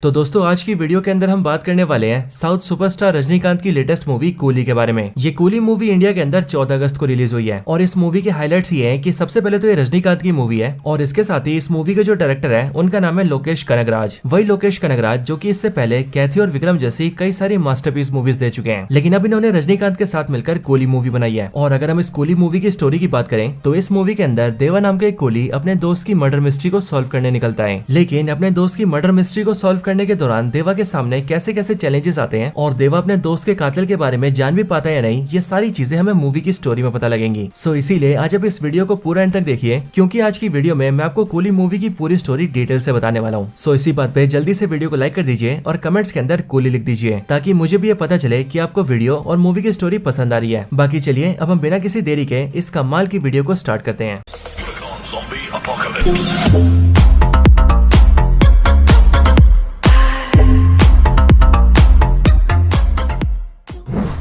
तो दोस्तों आज की वीडियो के अंदर हम बात करने वाले हैं साउथ सुपरस्टार रजनीकांत की लेटेस्ट मूवी कूली के बारे में। ये कूली मूवी इंडिया के अंदर 14 अगस्त को रिलीज हुई है और इस मूवी के हाइलाइट्स ये हैं कि सबसे पहले तो ये रजनीकांत की मूवी है और इसके साथ ही इस मूवी के जो डायरेक्टर है उनका नाम है लोकेश कनगराज। वही लोकेश कनगराज जो कि इससे पहले कैथी और विक्रम जैसी कई सारी मास्टरपीस मूवीज दे चुके हैं, लेकिन अब इन्होंने रजनीकांत के साथ मिलकर कूली मूवी बनाई है। और अगर हम इस कूली मूवी की स्टोरी की बात करें तो इस मूवी के अंदर देवा नाम का एक कूली अपने दोस्त की मर्डर मिस्ट्री को सॉल्व करने निकलता है, लेकिन अपने दोस्त की मर्डर मिस्ट्री को सॉल्व करने के दौरान देवा के सामने कैसे कैसे चैलेंजेस आते हैं और देवा अपने दोस्त के कातिल के बारे में जान भी पाता है या नहीं, ये सारी चीजें हमें मूवी की स्टोरी में पता लगेंगी। सो इसीलिए आज आप इस वीडियो को पूरा एंड तक देखिए, क्योंकि आज की वीडियो में मैं आपको कूली मूवी की पूरी स्टोरी डिटेल से बताने वाला हूँ। सो इसी बात पे जल्दी से वीडियो को लाइक कर दीजिए और कमेंट्स के अंदर कूली लिख दीजिए ताकि मुझे भी ये पता चले कि आपको वीडियो और मूवी की स्टोरी पसंद आ रही है। बाकी चलिए अब हम बिना किसी देरी के इस कमाल की वीडियो को स्टार्ट करते हैं।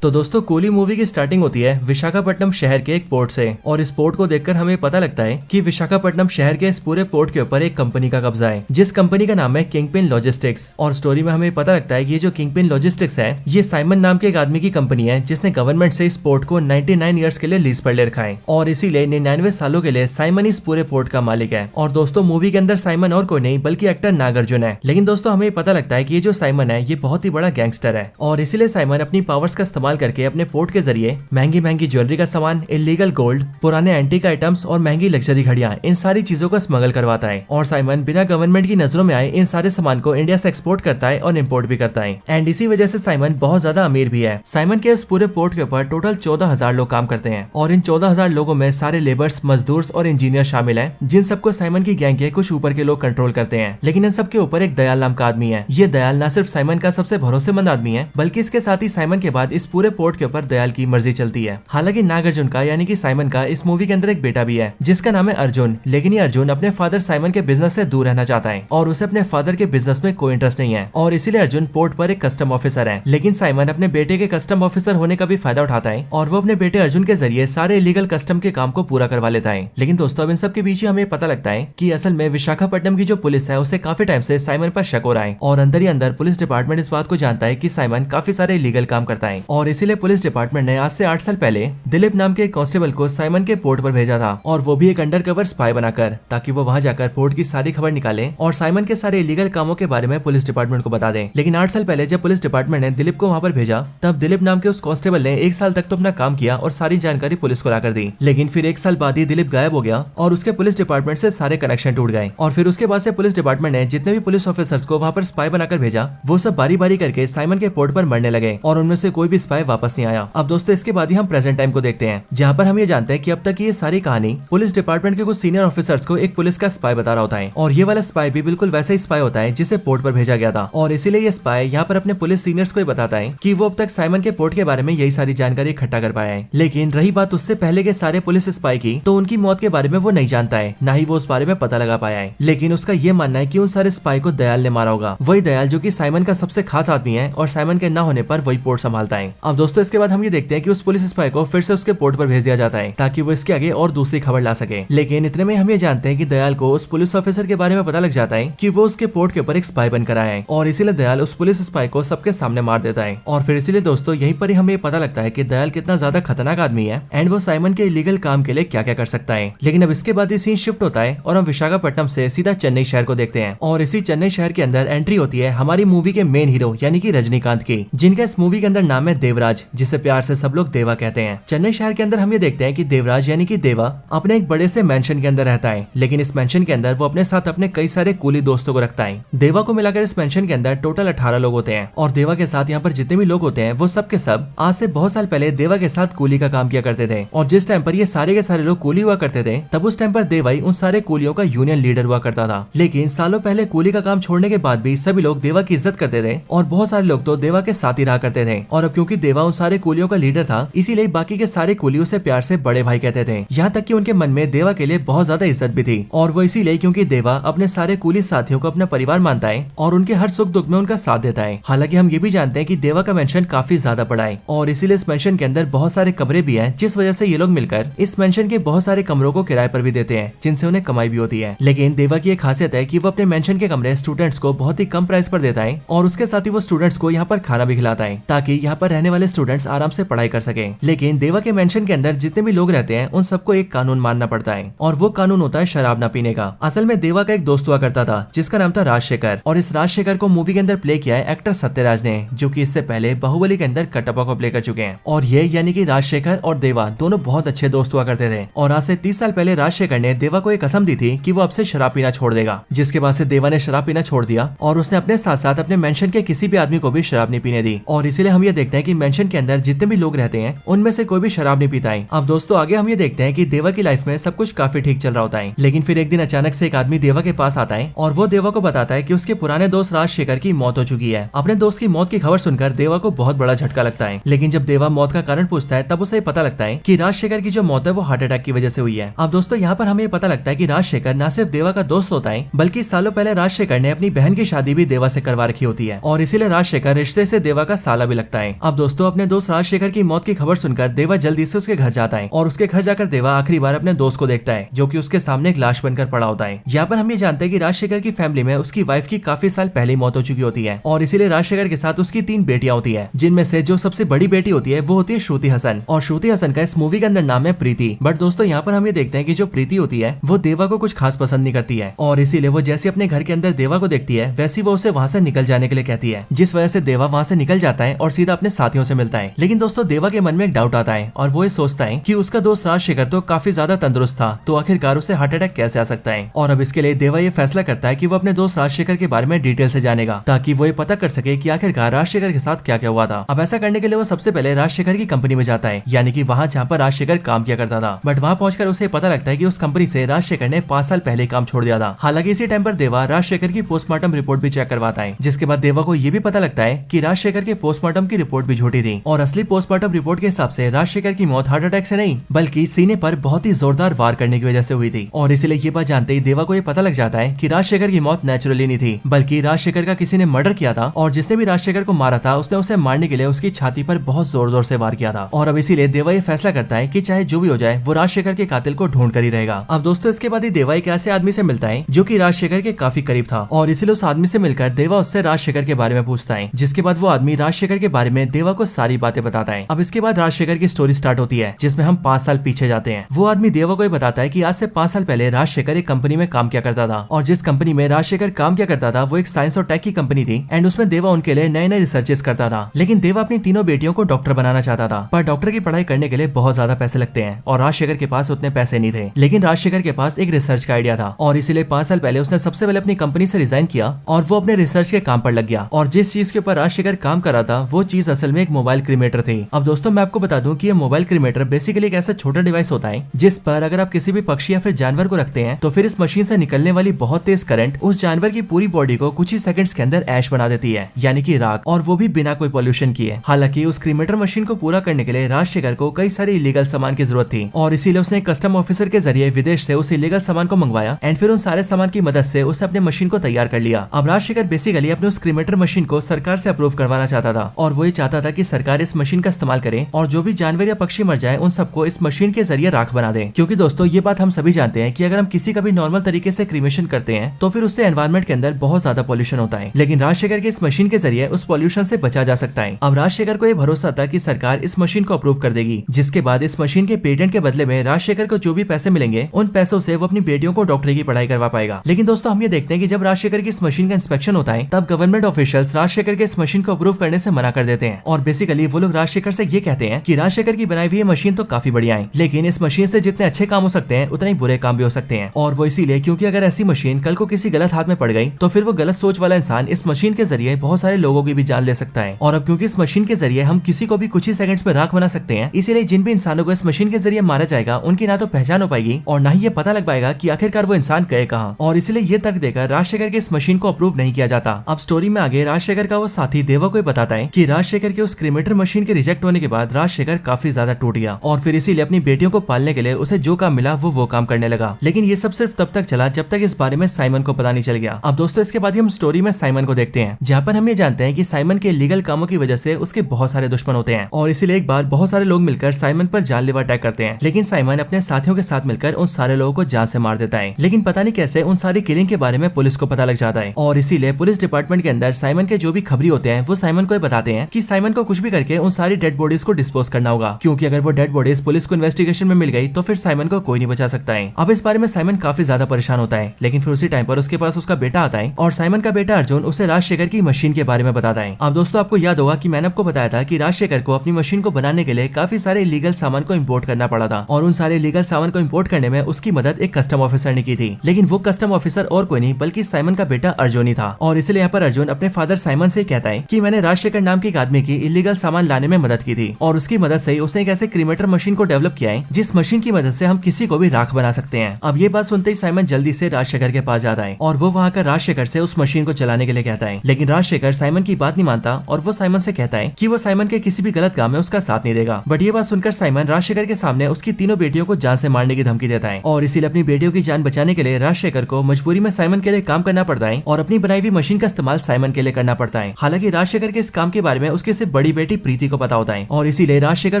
तो दोस्तों कूली मूवी की स्टार्टिंग होती है विशाखापट्टनम शहर के एक पोर्ट से और इस पोर्ट को देखकर हमें पता लगता है कि विशाखापट्टनम शहर के इस पूरे पोर्ट के ऊपर एक कंपनी का कब्जा है, जिस कंपनी का नाम है किंगपिन लॉजिस्टिक्स। और स्टोरी में हमें पता लगता है कि ये जो किंगपिन लॉजिस्टिक्स है ये साइमन नाम के एक आदमी की कंपनी है जिसने गवर्नमेंट से इस पोर्ट को 99 ईयर्स के लिए लीज पर ले रखा है और इसीलिए 99 सालों के लिए साइमन इस पूरे पोर्ट का मालिक है। और दोस्तों मूवी के अंदर साइमन और कोई नहीं बल्कि एक्टर नागार्जुन है, लेकिन दोस्तों हमें पता लगता है कि ये जो साइमन है ये बहुत ही बड़ा गैंगस्टर है और इसीलिए साइमन अपनी पावर्स का इस्तेमाल करके अपने पोर्ट के जरिए महंगी महंगी ज्वेलरी का सामान, इलीगल गोल्ड, पुराने एंटीक आइटम्स और महंगी लग्जरी घड़ियां, इन सारी चीजों को स्मगल करवाता है। और साइमन बिना गवर्नमेंट की नजरों में आए इन सारे सामान को इंडिया से एक्सपोर्ट करता है और इम्पोर्ट भी करता है। एंड इसी वजह से साइमन बहुत ज्यादा अमीर भी है। साइमन के इस पूरे पोर्ट के ऊपर टोटल 14,000 लोग काम करते हैं और इन 14,000 लोगों में सारे लेबर्स, मजदूर और इंजीनियर शामिल है, जिन सबको साइमन की गैंग के कुछ ऊपर के लोग कंट्रोल करते हैं। लेकिन इन सबके ऊपर एक दयाल नाम का आदमी है। ये दयाल न सिर्फ साइमन का सबसे भरोसेमंद आदमी है बल्कि इसके साथ ही साइमन के बाद इस पूरे पोर्ट के ऊपर दयाल की मर्जी चलती है। हालांकि नागार्जुन का यानी कि साइमन का इस मूवी के अंदर एक बेटा भी है जिसका नाम है अर्जुन, लेकिन ये अर्जुन अपने फादर साइमन के बिजनेस से दूर रहना चाहता है और उसे अपने फादर के बिजनेस में कोई इंटरेस्ट नहीं है और इसीलिए अर्जुन पोर्ट पर एक कस्टम ऑफिसर है। लेकिन साइमन अपने बेटे के कस्टम ऑफिसर होने का भी फायदा उठाता है और वो अपने बेटे अर्जुन के जरिए सारे इलीगल कस्टम के काम को पूरा करवा लेता है। लेकिन दोस्तों अब इन सब के पीछे हमें पता लगता है कि असल में विशाखापट्टनम की जो पुलिस है उसे काफी टाइम से साइमन पर शक हो रहा है और अंदर ही अंदर पुलिस डिपार्टमेंट इस बात को जानता है कि साइमन काफी सारे इलीगल काम करता है और इसीलिए पुलिस डिपार्टमेंट ने आज से 8 साल पहले दिलीप नाम के एक कांस्टेबल को साइमन के पोर्ट पर भेजा था और वो भी एक अंडरकवर स्पाई बनाकर, ताकि वो वहां जाकर पोर्ट की सारी खबर निकाले और साइमन के सारे इलीगल कामों के बारे में पुलिस डिपार्टमेंट को बता दें। लेकिन 8 साल पहले जब पुलिस डिपार्टमेंट ने दिलीप को वहां पर भेजा तब दिलीप नाम के उस कांस्टेबल ने 1 साल तक तो अपना काम किया और सारी जानकारी पुलिस को लाकर दी, लेकिन फिर 1 साल बाद ही दिलीप गायब हो गया और उसके पुलिस डिपार्टमेंट से सारे कनेक्शन टूट गए। और फिर उसके बाद से पुलिस डिपार्टमेंट ने जितने भी पुलिस ऑफिसर्स को वहां पर स्पाई बनाकर भेजा वो सब बारी बारी करके साइमन के पोर्ट पर मरने लगे और उनमें से कोई भी स्पाई वापस नहीं आया। अब दोस्तों इसके बाद ही हम प्रेजेंट टाइम को देखते हैं, जहाँ पर हम ये जानते हैं कि अब तक ये सारी कहानी पुलिस डिपार्टमेंट के कुछ सीनियर ऑफिसर्स को एक पुलिस का स्पाई बता रहा होता है और ये वाला स्पाई भी बिल्कुल वैसा ही स्पाई होता है जिसे पोर्ट पर भेजा गया था और इसीलिए ये स्पाई यहाँ पर अपने पुलिस सीनियर्स को ही बताता है कि वो अब तक साइमन के पोर्ट के बारे में यही सारी जानकारी इकट्ठा कर पाया है। लेकिन रही बात उससे पहले के सारे पुलिस स्पाई की, तो उनकी मौत के बारे में वो नहीं जानता है, ना ही वो उस बारे में पता लगा पाया है। लेकिन उसका ये मानना है कि उन सारे स्पाई को दयाल ने मारा होगा, वही दयाल जो कि साइमन का सबसे खास आदमी है और साइमन के न होने पर वही पोर्ट संभालता है। अब दोस्तों इसके बाद हम ये देखते हैं कि उस पुलिस स्पाई को फिर से उसके पोर्ट पर भेज दिया जाता है ताकि वो इसके आगे और दूसरी खबर ला सके। लेकिन इतने में हम ये जानते हैं कि दयाल को उस पुलिस ऑफिसर के बारे में पता लग जाता है कि वो उसके पोर्ट के ऊपर एक स्पाई बनकर आया है और इसीलिए दयाल उस पुलिस स्पाई को सबके सामने मार देता है। और फिर इसीलिए दोस्तों यहीं पर ही हमें पता लगता है कि दयाल कितना ज्यादा खतरनाक आदमी है एंड वो साइमन के इलीगल काम के लिए क्या क्या कर सकता है। लेकिन अब इसके बाद ये सीन शिफ्ट होता है और हम विशाखापट्टनम से सीधा चेन्नई शहर को देखते हैं और इसी चेन्नई शहर के अंदर एंट्री होती है हमारी मूवी के मेन हीरो यानी कि रजनीकांत की, जिनका इस मूवी के अंदर नाम है देवराज, जिसे प्यार से सब लोग देवा कहते हैं। चेन्नई शहर के अंदर हम ये देखते हैं कि देवराज यानी कि देवा अपने एक बड़े से मेंशन के अंदर रहता है, लेकिन इस मेंशन के अंदर वो अपने साथ अपने कई सारे कूली दोस्तों को रखता है। देवा को मिलाकर इस मेंशन के अंदर टोटल 18 लोग होते हैं और देवा के साथ यहाँ पर जितने भी लोग होते हैं वो सब के सब आज से बहुत साल पहले देवा के साथ कूली का काम किया करते थे और जिस टाइम पर ये सारे के सारे लोग कूली हुआ करते थे तब उस टाइम पर देवा ही उन सारे कूलियों का यूनियन लीडर हुआ करता था। लेकिन सालों पहले कूली का काम छोड़ने के बाद भी सभी लोग देवा की इज्जत करते थे और बहुत सारे लोग तो देवा के साथ ही रहा करते थे। और अब क्योंकि देवा उन सारे कुलियों का लीडर था, इसीलिए बाकी के सारे कुली उसे प्यार से बड़े भाई कहते थे। यहाँ तक कि उनके मन में देवा के लिए बहुत ज्यादा इज्जत भी थी, और वो इसीलिए क्योंकि देवा अपने सारे कुली साथियों को अपना परिवार मानता है और उनके हर सुख दुख में उनका साथ देता है। हालांकि हम ये भी जानते हैं कि देवा का मेंशन काफी ज्यादा बड़ा है और इसीलिए इस मेंशन के अंदर बहुत सारे कमरे भी हैं, जिस वजह से ये लोग मिलकर इस मेंशन के बहुत सारे कमरों को किराए पर भी देते हैं, जिनसे उन्हें कमाई भी होती है। लेकिन देवा की एक खासियत है कि वो अपने मेंशन के कमरे स्टूडेंट्स को बहुत ही कम प्राइस पर देता है और उसके साथ ही वो स्टूडेंट्स को यहाँ पर खाना भी खिलाता है, ताकि यहाँ पर रहने वाले स्टूडेंट्स आराम से पढ़ाई कर सके। लेकिन देवा के मेंशन के अंदर जितने भी लोग रहते हैं उन सबको एक कानून मानना पड़ता है, और वो कानून होता है शराब न पीने का। असल में देवा का एक दोस्त हुआ करता था जिसका नाम था राजशेखर, और इस राजशेखर को मूवी के अंदर प्ले किया है एक्टर सत्यराज ने, जो कि इससे पहले बाहुबली के अंदर कटप्पा को प्ले कर चुके हैं। और ये यानी कि राजशेखर और देवा दोनों बहुत अच्छे दोस्त हुआ करते थे, और आज से 30 साल पहले राजशेखर ने देवा को एक कसम दी थी कि वो अब से शराब पीना छोड़ देगा, जिसके बाद से देवा ने शराब पीना छोड़ दिया और उसने अपने साथ साथ अपने मेंशन के किसी भी आदमी को भी शराब नहीं पीने दी। और इसीलिए हम ये देखते हैं कि मेंशन के अंदर जितने भी लोग रहते हैं उनमें से कोई भी शराब नहीं पीता है। अब दोस्तों आगे हम ये देखते हैं कि देवा की लाइफ में सब कुछ काफी ठीक चल रहा होता है, लेकिन फिर एक दिन अचानक से एक आदमी देवा के पास आता है और वो देवा को बताता है कि उसके पुराने दोस्त राजशेखर की मौत हो चुकी है। अपने दोस्त की मौत की खबर सुनकर देवा को बहुत बड़ा झटका लगता है, लेकिन जब देवा मौत का कारण पूछता है तब उसे पता लगता है कि राजशेखर की जो मौत है वो हार्ट अटैक की वजह से हुई है। अब दोस्तों यहाँ पर हमें पता लगता है कि राजशेखर न सिर्फ देवा का दोस्त होता है, बल्कि सालों पहले राजशेखर ने अपनी बहन की शादी भी देवा से करवा रखी होती है, और इसीलिए राजशेखर रिश्ते से देवा का साला भी लगता है। अब दोस्तों अपने दोस्त राजशेखर की मौत की खबर सुनकर देवा जल्दी से उसके घर जाता है, और उसके घर जाकर देवा आखिरी बार अपने दोस्त को देखता है, जो कि उसके सामने एक लाश बनकर पड़ा होता है। यहाँ पर हम ये जानते हैं कि राजशेखर की फैमिली में उसकी वाइफ की काफी साल पहले मौत हो चुकी होती है, और इसीलिए राजशेखर के साथ उसकी 3 बेटियां होती है, जिनमें से जो सबसे बड़ी बेटी होती है वो होती है श्रुति हसन, और श्रुति हसन का इस मूवी के अंदर नाम है प्रीति। बट दोस्तों यहाँ पर हम ये देखते हैं कि जो प्रीति होती है वो देवा को कुछ खास पसंद नहीं करती है, और इसीलिए वो जैसे अपने घर के अंदर देवा को देखती है वैसी वो उसे वहाँ से निकल जाने के लिए कहती है, जिस वजह से देवा वहाँ से निकल जाता है और सीधा अपने साथियों से मिलता है। लेकिन दोस्तों देवा के मन में एक डाउट आता है, और वो ये सोचता है कि उसका दोस्त राजशेखर तो काफी ज्यादा तंदुरुस्त था, तो आखिरकार उसे हार्ट अटैक कैसे आ सकता है। और अब इसके लिए देवा ये फैसला करता है कि वो अपने दोस्त राजशेखर के बारे में डिटेल से जानेगा, ताकि वो ये पता कर सके कि आखिरकार राजशेखर के साथ क्या क्या हुआ था। अब ऐसा करने के लिए वो सबसे पहले राजशेखर की कंपनी में जाता है, यानी कि वहाँ जहाँ पर राजशेखर काम किया करता था। बट वहाँ पहुंचकर उसे पता लगता है कि उस कंपनी से राजशेखर ने 5 साल पहले काम छोड़ दिया था। हालांकि इसी टाइम पर देवा राजशेखर की पोस्टमार्टम रिपोर्ट भी चेक करवाता है, जिसके बाद देवा को ये भी पता लगता है कि राजशेखर के पोस्टमार्टम की रिपोर्ट भी झूठी थी, और असली पोस्टमार्टम रिपोर्ट के हिसाब से राजशेखर की मौत हार्ट अटैक से नहीं बल्कि सीने पर बहुत ही जोरदार वार करने की वजह से हुई थी। और इसीलिए ये बात जानते ही देवा को ये पता लग जाता है कि राजशेखर की मौत नेचुरली नहीं थी, बल्कि राजशेखर का किसी ने मर्डर किया था, और जिसने भी राजशेखर को मारा था उसने उसे मारने के लिए उसकी छाती पर बहुत जोर जोर से वार किया था। और अब इसीलिए देवा ये फैसला करता है कि चाहे जो भी हो जाए वो राजशेखर के कातिल को ढूंढ कर ही रहेगा। अब दोस्तों इसके बाद ही देवा एक ऐसे आदमी से मिलता है जो कि राजशेखर के काफी करीब था, और इसीलिए उस आदमी से मिलकर देवा उससे राजशेखर के बारे में पूछता है, जिसके बाद वो आदमी राजशेखर के बारे में देवा को सारी बातें बताता है। अब इसके बाद राजशेखर की स्टोरी स्टार्ट होती है, जिसमें हम 5 साल पीछे जाते हैं। वो आदमी देवा को ये बताता है कि आज से 5 साल पहले राजशेखर एक कंपनी में काम किया करता था, और जिस कंपनी में राजशेखर काम किया करता था वो एक साइंस और टेक की कंपनी थी, एंड उसमें देवा उनके लिए नए नए रिसर्चेस करता था। लेकिन देवा अपनी तीनों बेटियों को डॉक्टर बनाना चाहता था, पर डॉक्टर की पढ़ाई करने के लिए बहुत ज्यादा पैसे लगते हैं, और राजशेखर के पास उतने पैसे नहीं थे। लेकिन राजशेखर के पास एक रिसर्च का आइडिया था, और इसीलिए 5 साल पहले उसने सबसे पहले अपनी कंपनी से रिजाइन किया और वो अपने रिसर्च के काम पर लग गया। और जिस चीज के ऊपर राजशेखर काम कर रहा था वो चीज असल में एक मोबाइल क्रीमेटर थी। अब दोस्तों मैं आपको बता दूं कि ये मोबाइल क्रीमेटर बेसिकली एक ऐसा छोटा डिवाइस होता है जिस पर अगर आप किसी भी पक्षी या फिर जानवर को रखते हैं तो फिर इस मशीन से निकलने वाली बहुत तेज करंट उस जानवर की पूरी बॉडी को कुछ ही सेकंड्स के अंदर ऐश बना देती है, यानी कि राख, और वो भी बिना कोई पोल्यूशन किए। हालांकि उस क्रीमेटर मशीन को पूरा करने के लिए राजशेखर को कई सारे इलीगल सामान की जरूरत थी, और इसीलिए उसने कस्टम ऑफिसर के जरिए विदेश से उस इलीगल सामान को मंगवाया, एंड फिर उन सारे सामान की मदद से उसने अपने मशीन को तैयार कर लिया। अब राजशेखर बेसिकली अपने उस क्रीमेटर मशीन को सरकार से अप्रूव करवाना चाहता था, और वो ये चाहता था कि सरकार इस मशीन का इस्तेमाल करे और जो भी जानवर या पक्षी मर जाए उन सबको इस मशीन के जरिए राख बना दे। क्योंकि दोस्तों ये बात हम सभी जानते हैं कि अगर हम किसी का भी नॉर्मल तरीके से क्रीमेशन करते हैं तो फिर उससे एनवायरमेंट के अंदर बहुत ज्यादा पॉल्यूशन होता है, लेकिन राजशेखर के इस मशीन के जरिए उस पॉल्यूशन से बचा जा सकता है। अब राजशेखर को ये भरोसा था कि सरकार इस मशीन को अप्रूव कर देगी, जिसके बाद इस मशीन के पेटेंट के बदले में राजशेखर को जो भी पैसे मिलेंगे उन पैसों से वो अपनी बेटियों को डॉक्टरी की पढ़ाई करवा पाएगा। लेकिन दोस्तों हम ये देखते हैं कि जब राजशेखर की इस मशीन का इंस्पेक्शन होता है तब गवर्नमेंट ऑफिशियल्स राजशेखर के इस मशीन को अप्रूव करने से मना कर देते हैं, और बेसिकली वो लोग राजशेखर से ये कहते हैं कि राजशेखर की बनाई हुई मशीन तो काफी बढ़िया है, लेकिन इस मशीन से जितने अच्छे काम हो सकते हैं उतने ही बुरे काम भी हो सकते हैं। और वो इसीलिए क्योंकि अगर ऐसी मशीन कल को किसी गलत हाथ में पड़ गई तो फिर वो गलत सोच वाला इंसान इस मशीन के जरिए बहुत सारे लोगों की भी जान ले सकता है। और अब क्योंकि इस मशीन के जरिए हम किसी को भी कुछ ही सेकंड्स में राख बना सकते हैं, इसीलिए जिन भी इंसानों को इस मशीन के जरिए मारा जाएगा उनकी ना तो पहचान हो पाएगी और ना ही ये पता लग पाएगा कि आखिरकार वो इंसान गए कहाँ। और इसलिए ये तर्क देकर राजशेखर के इस मशीन को अप्रूव नहीं किया जाता। अब स्टोरी में आगे राजशेखर का वो साथी देवा को बताता है कि राजशेखर के उस उस क्रीमेटर मशीन के रिजेक्ट होने के बाद राजशेखर काफी ज्यादा टूट गया और फिर इसीलिए अपनी बेटियों को पालने के लिए उसे जो काम मिला वो काम करने लगा। लेकिन ये सब सिर्फ तब तक चला जब तक इस बारे में साइमन को पता नहीं चल गया। अब दोस्तों इसके बाद हम स्टोरी में साइमन को देखते हैं, जहाँ पर हम ये जानते हैं कि साइमन के लीगल कामों की वजह से उसके बहुत सारे दुश्मन होते हैं और इसीलिए एक बार बहुत सारे लोग मिलकर साइमन पर जानलेवा अटैक करते हैं। लेकिन साइमन अपने साथियों के साथ मिलकर उन सारे लोगों को जान से मार देता है। लेकिन पता नहीं कैसे उन सारी किलिंग के बारे में पुलिस को पता लग जाता है और इसीलिए पुलिस डिपार्टमेंट के अंदर साइमन के जो भी खबरी होते हैं वो साइमन को बताते हैं कि साइमन को कुछ भी करके उन सारी डेड बॉडीज को डिस्पोज करना होगा, क्योंकि अगर वो डेड बॉडीज पुलिस को इन्वेस्टिगेशन में मिल गई तो फिर साइमन को कोई नहीं बचा सकता है। अब इस बारे में साइमन काफी ज्यादा परेशान होता है, लेकिन फिर उसी टाइम पर उसके पास उसका बेटा आता है और साइमन का बेटा अर्जुन उसे राजशेखर की मशीन के बारे में बताता है। अब दोस्तों आपको याद होगा कि मैंने आपको बताया था कि राजशेखर को अपनी मशीन को बनाने के लिए काफी सारे इलीगल सामान को इम्पोर्ट करना पड़ा था और उन सारे इलीगल सामान को इम्पोर्ट करने में उसकी मदद एक कस्टम ऑफिसर ने की थी। लेकिन वो कस्टम ऑफिसर और कोई नहीं बल्कि साइमन का बेटा अर्जुन ही था और इसलिए यहाँ पर अर्जुन अपने फादर साइमन से कहता है कि मैंने राजशेखर नाम के एक आदमी की इलीगल सामान लाने में मदद की थी और उसकी मदद से उसने एक ऐसे क्रीमेटर मशीन को डेवलप किया है जिस मशीन की मदद से हम किसी को भी राख बना सकते हैं। अब ये बात सुनते ही साइमन जल्दी से राजशेखर के पास जाता है और वो वहाँ कर राजशेखर से उस मशीन को चलाने के लिए कहता है। लेकिन राजशेखर साइमन की बात नहीं मानता और वो साइमन से कहता है कि वो साइमन के किसी भी गलत काम में उसका साथ नहीं देगा। बट ये बात सुनकर साइमन राजशेखर के सामने उसकी तीनों बेटियों को जान से मारने की धमकी देता है और इसीलिए अपनी बेटियों की जान बचाने के लिए राजशेखर को मजबूरी में साइमन के लिए काम करना पड़ता है और अपनी बनाई हुई मशीन का इस्तेमाल साइमन के लिए करना पड़ता है। हालांकि राजशेखर के इस काम के बारे में उसके सिर्फ बड़ी बेटी प्रीति को पता होता है और इसीलिए राजशेखर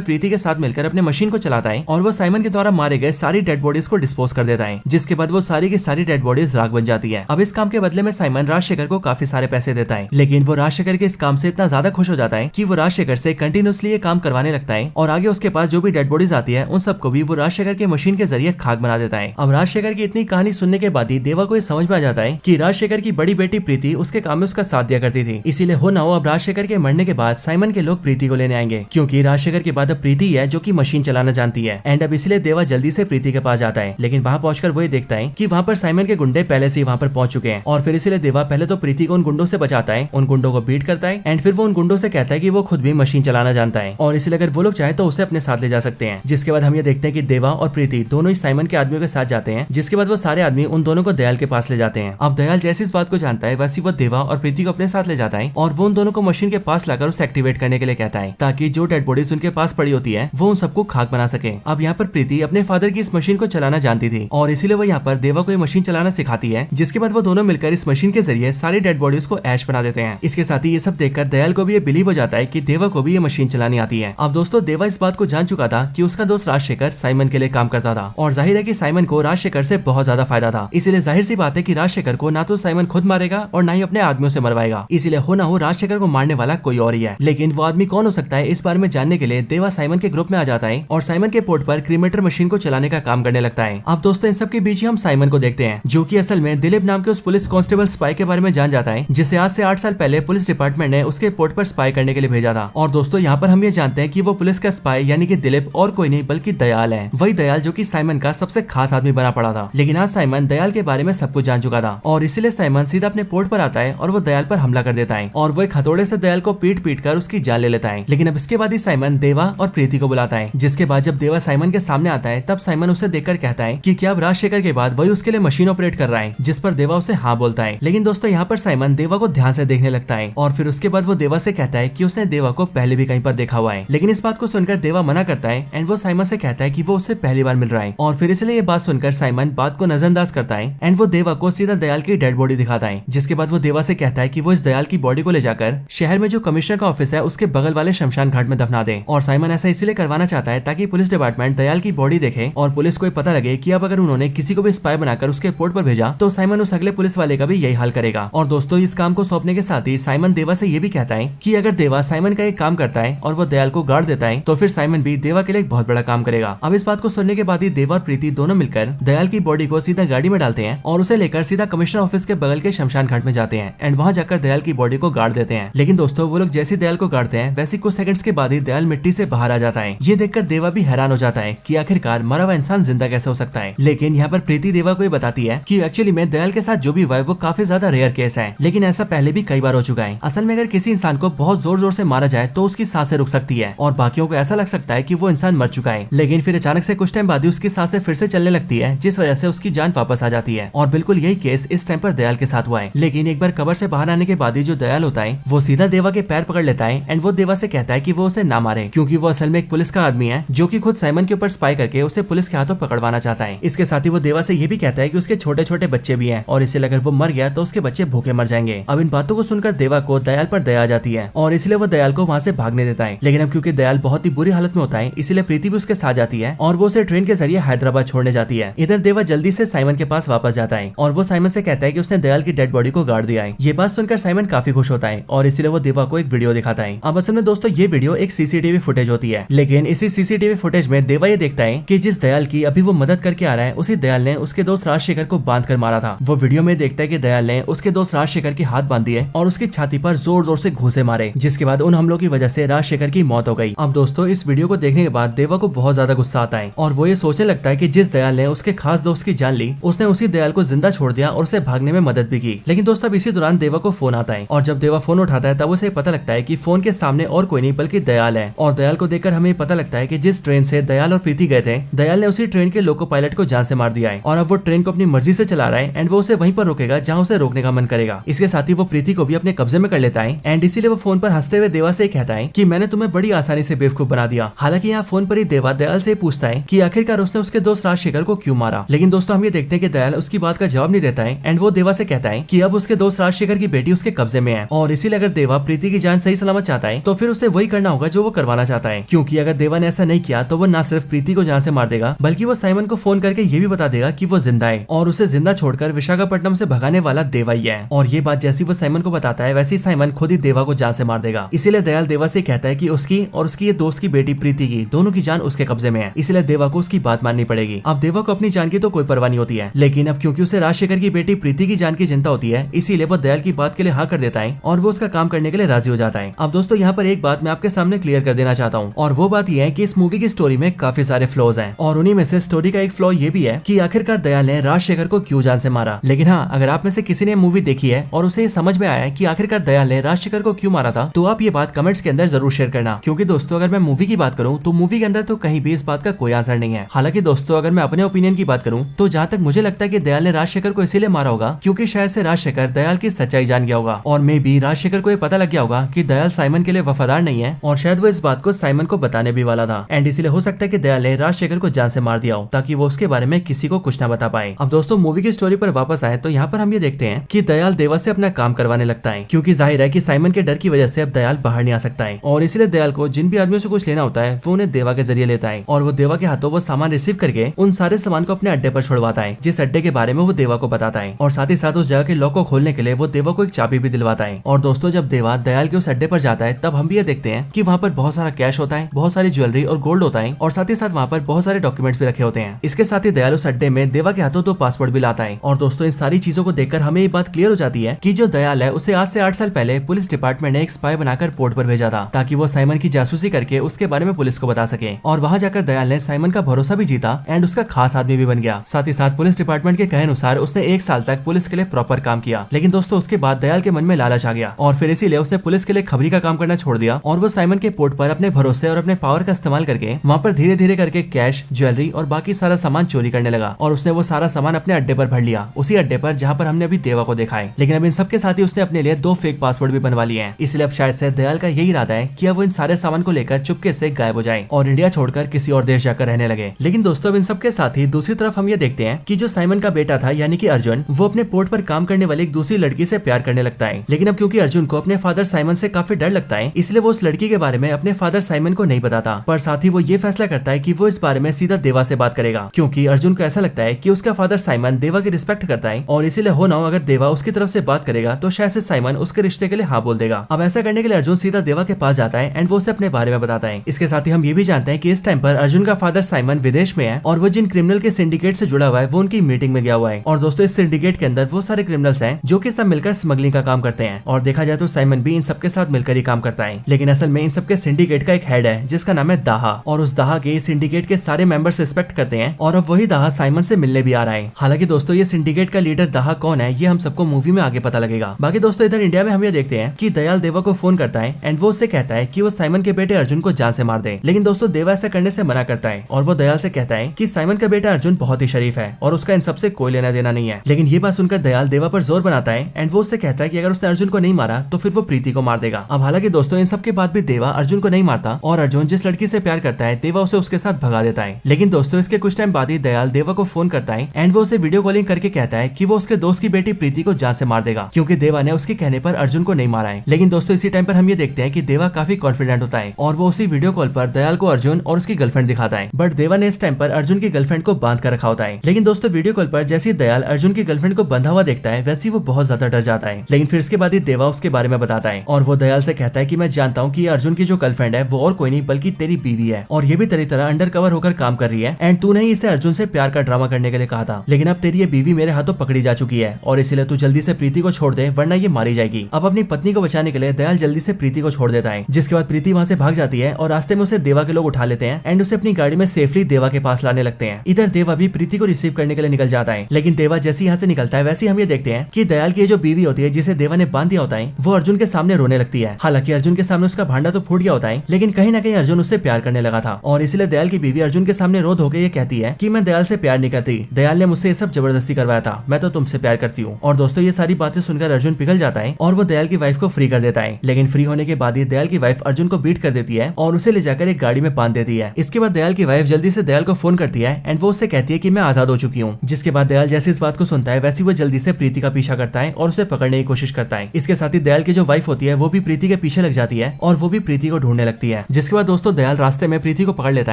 प्रीति के साथ मिलकर अपने मशीन को चलाता है और वो साइमन के द्वारा मारे गए सारी डेड बॉडीज को डिस्पोज कर देता है, जिसके बाद वो सारी की सारी डेड बॉडीज राख बन जाती है। अब इस काम के बदले में साइमन राजशेखर को काफी सारे पैसे देता है, लेकिन वो राजशेखर के इस काम से इतना ज्यादा खुश हो जाता है कि वो राजशेखर से कंटिन्यूसली ये काम करवाने लगता है और आगे उसके पास जो भी डेड बॉडीज आती है उन सबको भी वो राजशेखर के मशीन के जरिए खाक बना देता है। अब राजशेखर की इतनी कहानी सुनने के बाद ही देवा को ये समझ में आ जाता है कि राजशेखर की बड़ी बेटी प्रीति उसके काम में उसका साथ दिया करती थी, इसीलिए हो ना हो अब राजशेखर के मरने के बाद साइमन के लोग प्रीति को लेने आएंगे, क्योंकि राजशेखर के बाद अब प्रीति है जो कि मशीन चलाना जानती है। एंड अब इसलिए देवा जल्दी से प्रीति के पास जाता है, लेकिन वहाँ पहुंचकर वो ये देखता है कि वहाँ पर साइमन के गुंडे पहले से ही वहाँ पर पहुंच चुके हैं और फिर इसीलिए देवा पहले तो प्रीति को उन गुंडों से बचाता है, उन गुंडों को बीट करता है एंड फिर वो उन गुंडों से कहता है कि वो खुद भी मशीन चलाना जानता है और इसलिए अगर वो लोग चाहे तो उसे अपने साथ ले जा सकते हैं। जिसके बाद हम ये देखते हैं कि देवा और प्रीति दोनों ही साइमन के आदमियों के साथ जाते हैं, जिसके बाद वो सारे आदमी उन दोनों को दयाल के पास ले जाते हैं। अब दयाल जैसी इस बात को जानता है वैसी वो देवा और प्रीति को अपने साथ ले जाता है और वो उन दोनों को मशीन के पास लाकर उसे एक्टिवेट करने के लिए कहता है, ताकि जो डेड बॉडीज उनके पास पड़ी होती है वो उन सबको खाक बना सके। अब यहाँ पर प्रीति अपने फादर की इस मशीन को चलाना जानती थी और इसीलिए वो यहाँ पर देवा को ये मशीन चलाना सिखाती है, जिसके बाद वो दोनों मिलकर इस मशीन के जरिए सारी डेड बॉडीज को ऐश बना देते हैं। इसके साथ ही ये सब देखकर दयाल को भी ये बिलीव हो जाता है कि देवा को भी ये मशीन चलानी आती है। अब दोस्तों देवा इस बात को जान चुका था कि उसका दोस्त राजशेखर साइमन के लिए काम करता था और जाहिर है कि साइमन को राजशेखर से बहुत ज्यादा फायदा था, इसलिए जाहिर सी बात है कि राजशेखर को ना तो साइमन खुद मारेगा और ना ही अपने आदमियों से मरवाएगा, इसलिए हो ना हो राजशेखर को मारने वाला कोई और ही है। लेकिन वो आदमी कौन हो सकता है इस बारे में जानने के लिए देवा साइमन के ग्रुप में आ जाता है और साइमन के पोर्ट पर क्रीमेटर मशीन को चलाने का काम करने लगता है। अब दोस्तों इन सब के बीच ही हम साइमन को देखते हैं, जो कि असल में दिलीप नाम के उस पुलिस कांस्टेबल स्पाई के बारे में जान जाता है, जिसे आज से 8 साल पहले पुलिस डिपार्टमेंट ने उसके पोर्ट पर स्पाई करने के लिए भेजा था। और दोस्तों यहाँ पर हम ये जानते हैं कि वो पुलिस का स्पाई यानी कि दिलीप और कोई नहीं बल्कि दयाल है, वही दयाल जो कि साइमन का सबसे खास आदमी बना पड़ा था। लेकिन आज साइमन दयाल के बारे में सब कुछ जान चुका था और इसीलिए साइमन सीधा अपने पोर्ट पर आता है और वो दयाल पर हमला कर देता है और वो एक हथौड़े से दयाल को पीट कर उसकी जान ले लेता है। लेकिन अब इसके बाद ही साइमन देवा और प्रीति को बुलाता है, जिसके बाद जब देवा साइमन के सामने आता है तब साइमन उसे देखकर कहता है कि क्या अब राजशेखर के बाद वही उसके लिए मशीन ऑपरेट कर रहा है, जिस पर देवा उसे हाँ बोलता है। लेकिन दोस्तों यहाँ पर साइमन देवा को ध्यान से देखने लगता है और फिर उसके बाद वो देवा से कहता है कि उसने देवा को पहले भी कहीं पर देखा हुआ है। लेकिन इस बात को सुनकर देवा मना करता है एंड वो साइमन से कहता है कि वो उससे पहली बार मिल रहा है और फिर इसलिए ये बात सुनकर साइमन बात को नजरअंदाज करता है एंड वो देवा को सीधा दयाल की डेड बॉडी दिखाता है। जिसके बाद वो देवा से कहता है कि वो इस दयाल की बॉडी को ले जाकर शहर में जो कमिश्नर का ऑफिस है उसके बगल वाले शमशान घाट में दफना दे। और साइमन ऐसा इसलिए करवाना चाहता है ताकि पुलिस डिपार्टमेंट दयाल की बॉडी देखे और पुलिस को पता लगे कि अब अगर उन्होंने किसी को भी स्पाई बनाकर उसके पोर्ट पर भेजा तो साइमन उस अगले पुलिस वाले का भी यही हाल करेगा। और दोस्तों इस काम को सौंपने के साथ ही साइमन देवा से ये भी कहता है कि अगर देवा साइमन का एक काम करता है और वो दयाल को गाड़ देता है तो फिर साइमन भी देवा के लिए एक बहुत बड़ा काम करेगा। अब इस बात को सुनने के बाद ही देवा और प्रीति दोनों मिलकर दयाल की बॉडी को सीधा गाड़ी में डालते हैं और उसे लेकर सीधा कमिश्नर ऑफिस के बगल के शमशान घाट में जाते हैं एंड वहां जाकर दयाल की बॉडी को गाड़ देते हैं। लेकिन दोस्तों वो लोग जैसे दयाल को गाड़ते हैं वैसे कुछ सेकंड्स के बाद ही दयाल मिट्टी से बाहर आ जाता है। ये देखकर देवा भी हैरान हो जाता है कि आखिरकार मरा हुआ इंसान जिंदा कैसे हो सकता है। लेकिन यहाँ पर प्रीति देवा को ये बताती है कि एक्चुअली में दयाल के साथ जो भी हुआ है वो काफी ज्यादा रेयर केस है, लेकिन ऐसा पहले भी कई बार हो चुका है। असल में अगर किसी इंसान को बहुत जोर जोर से मारा जाए तो उसकी सांसें रुक सकती है और बाकियों को ऐसा लग सकता है कि वो इंसान मर चुका है, लेकिन फिर अचानक से कुछ टाइम बाद ही उसकी सांसें फिर से चलने लगती है, जिस वजह से उसकी जान वापस आ जाती है। और बिल्कुल यही केस इस टाइम पर दयाल के साथ हुआ है। लेकिन एक बार कब्र से बाहर आने के बाद ही जो दयाल होता है वो सीधा देवा के पैर पकड़ लेता है एंड वो देवा से कहता है कि वो उसे ना मारे क्योंकि वो असल में एक पुलिस का आदमी है जो कि खुद साइमन के ऊपर स्पाई करके उसे पुलिस के हाथों पकड़वाना चाहता है। इसके साथ ही वो देवा से ये भी कहता है कि उसके छोटे छोटे बच्चे भी हैं और इसलिए अगर वो मर गया तो उसके बच्चे भूखे मर जाएंगे। अब इन बातों को सुनकर देवा को दयाल पर दया आ जाती है और इसलिए वो दयाल को वहाँ से भागने देता है। लेकिन अब क्योंकि दयाल बहुत ही बुरी हालत में होता है इसलिए प्रीति भी उसके साथ जाती है और वो उसे ट्रेन के जरिए हैदराबाद छोड़ने जाती है। इधर देवा जल्दी से साइमन के पास वापस जाता है और वो साइमन से कहता है कि उसने दयाल की डेड बॉडी को गाड़ दिया है। ये बात सुनकर साइमन काफी खुश होता है और इसलिए वो देवा को एक वीडियो दिखाता है। अब असल में दोस्तों ये वीडियो एक सीसीटीवी फुटेज होती है, लेकिन इसी सीसीटीवी फुटेज में देवा ये देखता है कि जिस दयाल की अभी वो मदद करके आ रहा है उसी दयाल ने उसके दोस्त राजशेखर को बांध कर मारा था। वो वीडियो में देखता है कि दयाल ने उसके दोस्त राजशेखर की हाथ बांधी है और उसकी छाती पर जोर जोर से घूंसे मारे, जिसके बाद उन हमलों की वजह से राजशेखर की मौत हो गई। अब दोस्तों इस वीडियो को देखने के बाद देवा को बहुत ज्यादा गुस्सा आता है और वो ये सोचने लगता है कि जिस दयाल ने उसके खास दोस्त की जान ली उसने उसी दयाल को जिंदा छोड़ दिया और उसे भागने में मदद भी की। लेकिन दोस्तों अब इसी दौरान देवा को फोन आता है और जब देवा फोन उठाता है तब उसे पता लगता है कि फोन के सामने और कोई नहीं बल्कि दयाल है। और दयाल को देखकर हमें पता लगता है कि जिस ट्रेन से दयाल और प्रीति गए थे दयाल ने उसी ट्रेन के लोको पायलट को जान से मार दिया है और अब वो ट्रेन को अपनी मर्जी से चला रहा है एंड वो उसे वहीं पर रोकेगा जहाँ उसे रोकने का मन करेगा। इसके साथ ही वो प्रीति को भी अपने कब्जे में कर लेता है एंड इसीलिए वो फोन पर हंसते हुए देवा से कहता है कि मैंने तुम्हें बड़ी आसानी से बेवकूफ बना दिया। हालांकि यहाँ फोन पर ही देवा दयाल से पूछता है कि आखिरकार उसने उसके दोस्त राजशेखर को क्यों मारा। लेकिन दोस्तों हम ये देखते हैं कि दयाल उसकी बात का जवाब नहीं देता है एंड वो देवा से कहता है कि अब उसके दोस्त राजशेखर की बेटी उसके कब्जे में है और इसीलिए अगर देवा प्रीति की जान सही सलामत चाहता है तो फिर उसे वही करना होगा जो वो करवाना चाहता है, क्योंकि अगर देवा ने ऐसा नहीं किया तो वो न सिर्फ प्रीति को जान से मार देगा बल्कि वो साइमन को फोन करके ये भी बता देगा कि वो जिंदा है और उसे जिंदा छोड़कर विशाखापट्टनम से भगाने वाला देवा ही है। और ये बात जैसी वो साइमन को बताता है वैसे ही साइमन खुद ही देवा को जान से मार देगा। इसीलिए दयाल देवा से कहता है कि उसकी और उसकी ये दोस्त की बेटी प्रीति की दोनों की जान उसके कब्जे में है, इसलिए देवा को उसकी बात माननी पड़ेगी। अब देवा को अपनी जान की तो कोई परवाह नहीं होती है, लेकिन अब क्योंकि उसे राजशेखर की बेटी प्रीति की जान की चिंता होती है इसीलिए वो दयाल की बात के लिए हाँ कर देता है और वो उसका काम करने के लिए राजी हो जाता है। अब दोस्तों यहाँ पर एक बात मैं आपके सामने क्लियर कर देना चाहता हूँ और वो बात यह है कि इस मूवी की स्टोरी में काफी सारे फ्लॉज हैं और उन्हीं में से स्टोरी का एक फ्लॉ ये भी है कि आखिरकार दयाल ने राजशेखर को क्यों जान से मारा। लेकिन हाँ, अगर आप में से किसी ने मूवी देखी है और उसे समझ में आया है कि आखिरकार दयाल ने राजशेखर को क्यों मारा था तो आप ये बात कमेंट्स के अंदर जरूर शेयर करना, क्योंकि दोस्तों अगर मैं मूवी की बात करूँ तो मूवी के अंदर तो कहीं भी इस बात का कोई आंसर नहीं है। हालांकि दोस्तों अगर मैं अपने ओपिनियन की बात करूँ तो जहाँ तक मुझे लगता है कि दयाल ने राजशेखर को इसीलिए मारा होगा क्योंकि शायद से राजशेखर दयाल की सच्चाई जान गया होगा और मे बी राजशेखर को ये पता लग गया होगा कि दयाल साइमन के लिए वफादार नहीं है और शायद वो इस बात को साइमन को बताने भी वाला था एंड इसलिए हो सकता है कि दयाल ने राजशेखर को जान से मार दिया हो ताकि वो उसके बारे में किसी को कुछ ना बता पाए। अब दोस्तों मूवी की स्टोरी पर वापस आए तो यहाँ पर हम ये देखते हैं कि दयाल देवा से अपना काम करवाने लगता है क्योंकि जाहिर है कि साइमन के डर की वजह से अब दयाल बाहर नहीं आ सकता है और इसलिए दयाल को जिन भी आदमियों से कुछ लेना होता है वो उन्हें देवा के जरिए लेता है और वो देवा के हाथों वो सामान रिसीव करके उन सारे सामान को अपने अड्डे पर छोड़वाता है जिस अड्डे के बारे में वो देवा को बताता है और साथ ही साथ उस जगह के लॉक को खोलने के लिए वो देवा को एक चाबी भी दिलवाता है। और दोस्तों जब देवा दयाल के उस अड्डे पर जाता है तब हम भी ये देखते हैं कि वहाँ पर बहुत सारा कैश होता है, बहुत सारी ज्वेलरी और गोल्ड होता है और साथ ही साथ वहाँ पर बहुत सारे डॉक्यूमेंट्स भी रखे होते हैं। इसके साथ ही दयाल उस अड्डे में देवा के हाथों 2 पासपोर्ट भी लाता है और दोस्तों इन सारी चीजों को देखकर हमें ये बात क्लियर हो जाती है कि जो दयाल है उसे आज से 8 साल पहले पुलिस डिपार्टमेंट ने एक स्पाई बनाकर पोर्ट पर भेजा था ताकि वो साइमन की जासूसी करके उसके बारे में पुलिस को बता सके और वहाँ जाकर दयाल ने साइमन का भरोसा भी जीता एंड उसका खास आदमी भी बन गया। साथ ही साथ पुलिस डिपार्टमेंट के कहे अनुसार उसने 1 साल तक पुलिस के लिए प्रॉपर काम किया। लेकिन दोस्तों उसके बाद दयाल के मन में लालच आ गया और फिर इसीलिए उसने पुलिस के लिए खबरी का काम करना छोड़ दिया और वो साइमन के पोर्ट पर अपने भरोसे और अपने पावर का इस्तेमाल करके वहाँ पर धीरे धीरे करके कैश, ज्वेलरी और बाकी सारा सामान चोरी करने लगा और उसने वो सारा सामान अपने अड्डे पर भर लिया, उसी अड्डे पर जहाँ पर हमने अभी देवा को देखा है। लेकिन अब इन सबके साथ ही उसने अपने लिए 2 फेक पासपोर्ट भी बनवा लिए हैं, इसलिए अब शायद से दयाल का यही इरादा है कि अब वो इन सारे सामान को लेकर चुपके से गायब हो जाए और इंडिया छोड़कर किसी और देश जाकर रहने लगे। लेकिन दोस्तों अब इन सबके साथ ही दूसरी तरफ हम ये देखते हैं कि जो साइमन का बेटा था यानी कि अर्जुन, वो अपने पोर्ट पर काम करने वाली एक दूसरी लड़की से प्यार करने लगता है। लेकिन अब क्योंकि अर्जुन को अपने फादर साइमन से काफी डर लगता है इसलिए वो उस लड़की के बारे में अपने फादर साइमन को नहीं बताता, पर साथ ही वो ये फैसला करता है कि वो इस बारे में सीधा देवा से बात करेगा क्योंकि अर्जुन को ऐसा लगता है कि उसका फादर साइमन देवा की रिस्पेक्ट करता है और इसीलिए हो ना हो अगर देवा उसकी तरफ से बात करेगा तो शायद से साइमन उसके रिश्ते के लिए हाँ बोल देगा। अब ऐसा करने के लिए अर्जुन सीधा देवा के पास जाता है एंड वो उसे अपने बारे में बताता है। इसके साथ ही हम ये भी जानते हैं कि इस टाइम पर अर्जुन का फादर साइमन विदेश में है और वो जिन क्रिमिनल के सिंडिकेट से जुड़ा हुआ है वो उनकी मीटिंग में गया हुआ है और दोस्तों इस सिंडिकेट के अंदर वो सारे क्रिमिनल्स हैं जो कि सब मिलकर स्मगलिंग का काम करते हैं और देखा जाए तो साइमन भी इन सबके साथ मिलकर ही काम करता है। लेकिन असल में इन सबके सिंडिकेट का एक हेड है जिसका नाम है दाहा और उस दाहा के सिंडिकेट के सारे मेंबर्स रिस्पेक्ट करते हैं और अब वही दाहा साइमन से मिलने भी आ रहा है। हालांकि दोस्तों ये सिंडिकेट का लीडर दाहा कौन है ये हम सबको मूवी में आगे पता लगेगा। बाकी दोस्तों इधर इंडिया में हम ये देखते हैं कि दयाल देवा को फोन करता है एंड वो उससे कहता है कि वो साइमन के बेटे अर्जुन को जान से मार दे। लेकिन दोस्तों देवा ऐसा करने से मना करता है और वो दयाल से कहता है कि साइमन का बेटा अर्जुन बहुत ही शरीफ है और उसका इन सबसे कोई लेना देना नहीं है। लेकिन ये बात सुनकर दयाल देवा पर जोर बनाता है एंड वो उससे कहता है कि अगर उसने अर्जुन को नहीं मारा तो फिर वो प्रीति को मार देगा। अब हालांकि दोस्तों इन सब के बाद भी देवा अर्जुन को नहीं मारता और अर्जुन जिस लड़की से प्यार करता है देवा उसे उसके साथ भगा देता है। लेकिन दोस्तों इसके कुछ टाइम बाद ही दयाल देवा को फोन करता है एंड वो उसे वीडियो कॉलिंग करके कहता है कि वो उसके दोस्त की बेटी प्रीति को जान से मार देगा क्योंकि देवा ने उसके कहने पर अर्जुन को नहीं मारा है। लेकिन दोस्तों इसी टाइम पर हम ये देखते हैं कि देवा काफी कॉन्फिडेंट होता है और वो उसी वीडियो कॉल पर दयाल को अर्जुन और उसकी गर्लफ्रेंड दिखाता है। बट देवा ने इस टाइम पर अर्जुन की गर्लफ्रेंड को बांध कर रखा होता है। लेकिन दोस्तों वीडियो कॉल पर जैसे दयाल अर्जुन की गर्लफ्रेंड को बंधा हुआ देखता है वैसे वो बहुत ज्यादा डर जाता है। लेकिन फिर इसके बाद ही देवा उसके बारे में बताता है और वो दयाल से कहता है कि मैं जानता हूँ कि अर्जुन की जो गर्लफ्रेंड है वो और कोई नहीं बल्कि तेरी बीवी है और ये भी तेरी तरह अंडर कवर होकर काम कर रही है एंड तूने ही इसे अर्जुन से प्यार का ड्रामा करने के लिए कहा था। लेकिन अब तेरी ये बीवी मेरे हाथों पकड़ी जा चुकी है और इसीलिए तू जल्दी से प्रीति को छोड़ दे वरना ये मारी जाएगी। अब अपनी पत्नी को बचाने के लिए दयाल जल्दी से प्रीति को छोड़ देता है जिसके बाद प्रीति वहाँ से भाग जाती है और रास्ते में उसे देवा के लोग उठा लेते हैं एंड उसे अपनी गाड़ी में सेफली देवा के पास लाने लगते हैं। इधर देवा भी प्रीति को रिसीव करने के लिए निकल जाता है। लेकिन देवा जैसे यहाँ से निकलता है वैसे हम ये देखते हैं कि दयाल की जो बीवी होती है जिसे देवा ने बांध दिया होता है वो अर्जुन के सामने रोने लगती है। हालांकि अर्जुन के सामने उसका भांडा तो फूट गया होता है लेकिन कहीं ना कहीं अर्जुन उससे प्यार करने लगा था और इसलिए दयाल की बीवी अर्जुन के सामने रो धो के ये कहती है कि मैं दयाल से प्यार नहीं करती, दयाल ने मुझसे ये सब जबरदस्ती करवाया था, मैं तो तुमसे प्यार करती हूँ। और दोस्तों ये सारी बातें सुनकर अर्जुन पिघल जाता है और वो दयाल की वाइफ को फ्री कर देता है। लेकिन फ्री होने के बाद ही दयाल की वाइफ अर्जुन को बीट कर देती है और उसे ले जाकर एक गाड़ी में बांध देती है। इसके बाद दयाल की वाइफ जल्दी से दयाल को फोन करती है एंड वो उससे कहती है कि मैं आजाद हो चुकी हूँ। जिसके बाद दयाल जैसे इस बात को सुनता है वैसे वो जल्दी से प्रीति का पीछा करता है और उसे पकड़ने की कोशिश करता है। इसके साथ ही दयाल की जो वाइफ होती है वो भी प्रीति के पीछे लग जाती है और वो भी प्रीति को ढूंढने लगती है। जिसके बाद दोस्तों दयाल रास्ते में प्रीति को पकड़ लेता